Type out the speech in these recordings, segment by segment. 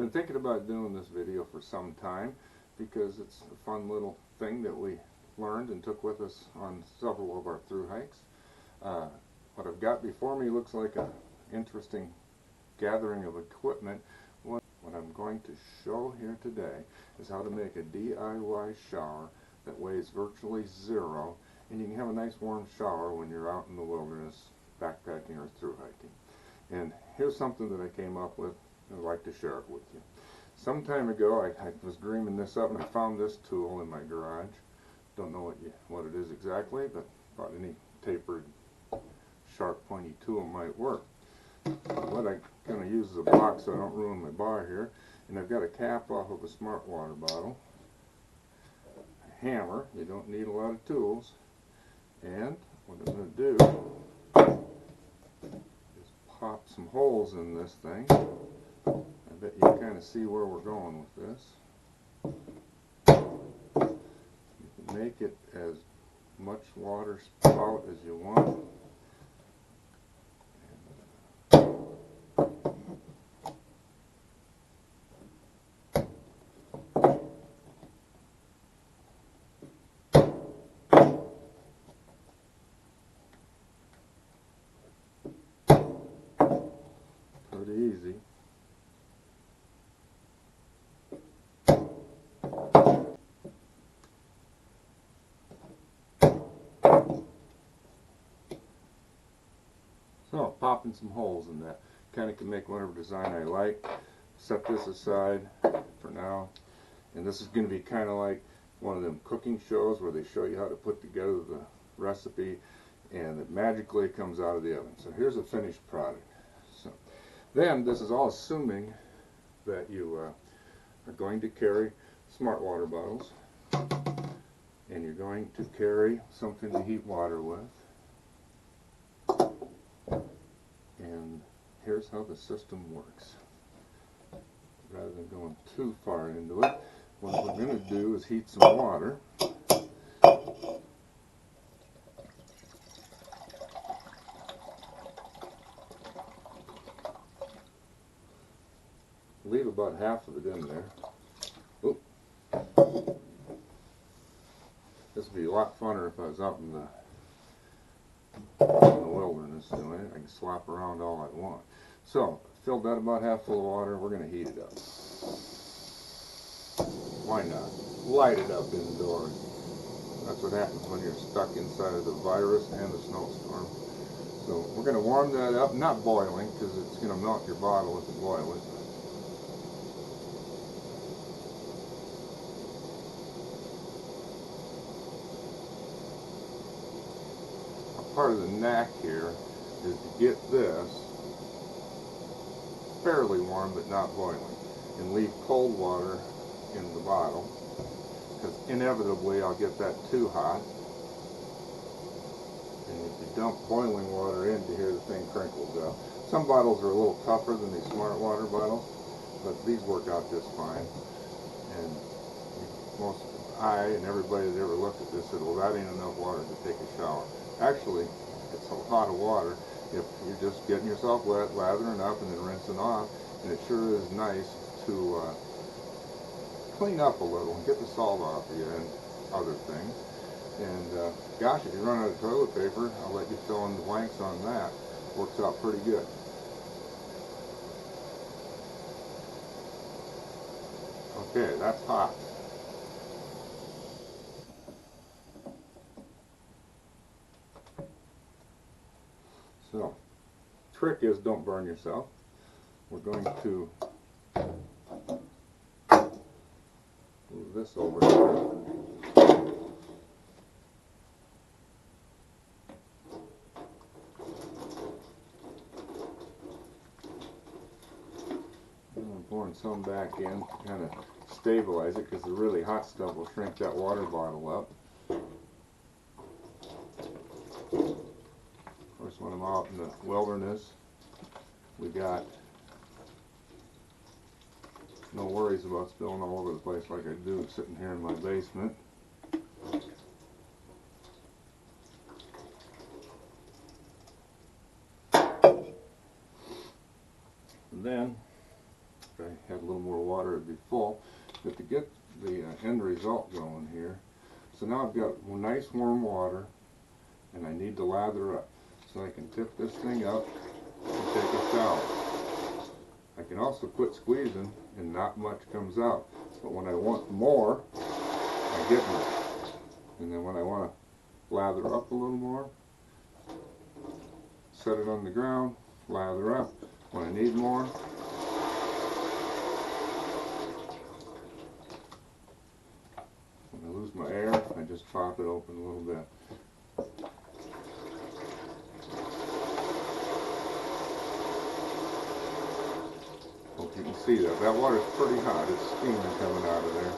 Been thinking about doing this video for some time because it's a fun little thing that we learned and took with us on several of our through hikes. What I've got before me looks like an interesting gathering of equipment. What I'm going to show here today is how to make a DIY shower that weighs virtually zero, and you can have a nice warm shower when you're out in the wilderness backpacking or through hiking. And here's something that I came up with. I'd like to share it with you. Some time ago I was dreaming this up and I found this tool in my garage. Don't know what it is exactly, but thought any tapered, sharp, pointy tool might work. What I kind of use as a block so I don't ruin my bar here, and I've got a cap off of a smart water bottle, a hammer, you don't need a lot of tools, and what I'm going to do is pop some holes in this thing. I bet you can kind of see where we're going with this. You can make it as much water spout as you want. Pretty easy. So, popping some holes in that. Kind of can make whatever design I like. Set this aside for now. And this is going to be kind of like one of them cooking shows where they show you how to put together the recipe and it magically comes out of the oven. So here's a finished product. So then this is all assuming that you are going to carry smart water bottles and you're going to carry something to heat water with. And here's how the system works. Rather than going too far into it, what we're going to do is heat some water. Leave about half of it in there. Oop. This would be a lot funner if I was out in the wilderness doing it. I can slap around all I want. So, filled that about half full of water. We're going to heat it up. Why not? Light it up indoors. That's what happens when you're stuck inside of the virus and the snowstorm. So we're going to warm that up, not boiling, because it's going to melt your bottle if you boil it. Part of the knack here is to get this fairly warm but not boiling, and leave cold water in the bottle, because inevitably I'll get that too hot, and if you dump boiling water into here the thing crinkles up. Some bottles are a little tougher than these smart water bottles, but these work out just fine. And I and everybody that ever looked at this said, well, that ain't enough water to take a shower. Actually, it's a lot of water if you're just getting yourself wet, lathering up, and then rinsing off. And it sure is nice to clean up a little and get the salt off you and other things. And gosh, if you run out of toilet paper, I'll let you fill in the blanks on that. Works out pretty good. Okay, that's hot. So, trick is don't burn yourself. We're going to move this over here. I'm pouring some back in to kind of stabilize it, because the really hot stuff will shrink that water bottle up. Of course, when I'm out in the wilderness, we got no worries about spilling all over the place like I do sitting here in my basement. And then, if I had a little more water would be full. But to get the end result going here, so now I've got nice warm water, and I need to lather up. So I can tip this thing up and take a shower. I can also quit squeezing and not much comes out. But when I want more, I get more. And then when I want to lather up a little more, set it on the ground, lather up. When I need more, when I lose my air, I just pop it open a little bit. Hope you can see that. That water's pretty hot. It's steaming coming out of there.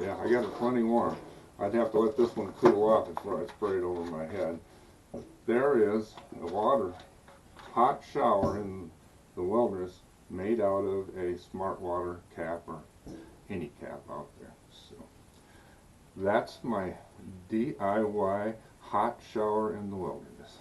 Yeah, I got it plenty warm. I'd have to let this one cool off before I spray it over my head. But there is a hot shower in the wilderness made out of a smart water cap or any cap out there. So that's my DIY hot shower in the wilderness.